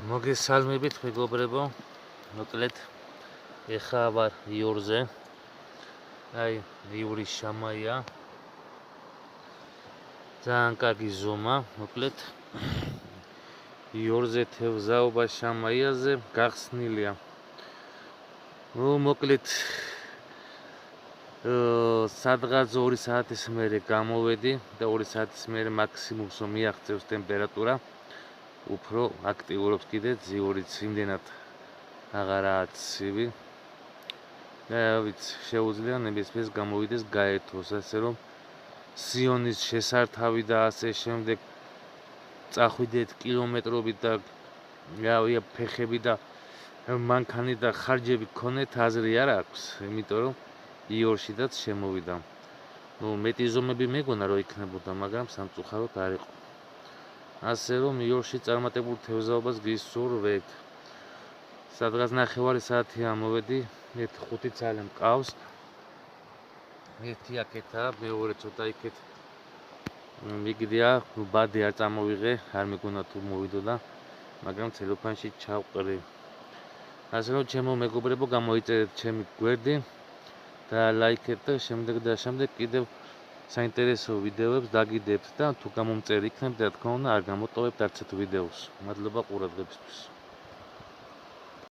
მოგესალმებით მეგობრებო, მოკლედ ეხა ვარ იორზე. აი, იური შამაია. ძალიან კარგი ზომა, მოკლედ იორზე თევზაობა შამაიაზე გახსნილია. მოკლედ სადღაც 2 საათის მერე გამოვედი და 2 საათის მერე მაქსიმუმს მიაღწევს ტემპერატურა. უფრო აქტიურობს კიდე ძიურიც იმდენად აღარაა ცივი. ვიცი, შეუძლია ნებისმიერს გამოვიდეს გაერთოს, ასე რომ სიონის შესართავი და ასე შემდეგ წახვიდეთ კილომეტრობით და ფეხები და მანქანი და ხარჯები გქონეთ, აზრი არ აქვს, იმიტომ რომ იორშიდაც შემოვიდა. მეტი ზომები მეგონა რომ იქნებოდა, მაგრამ სამწუხაროდ არ იყო. ასე რომ იორში წარმატებულ თევზაობას გისურვებთ. სადღაც 9 საათია მოვედი, 5 ცალი მყავს. ერთი აქეთა, მეორე ცოტა იქეთ. მიგდია, ბადე არ წამოვიღე, არ მეგონა თუ მოვიდოდა, მაგრამ ცელოფანში ჩავყრი. ასე რომ ჩემო მეგობრებო, გამოიწერეთ ჩემი გვერდი და ლაიქეთ და შემდეგ კიდევ საინტერესო ვიდეოებს დაგიდებთ და თუ გამომწერი იქნებთ, რა თქმა უნდა, არ გამოტოვებთ არც ერთ ვიდეოს. მადლობა ყურადღებისთვის.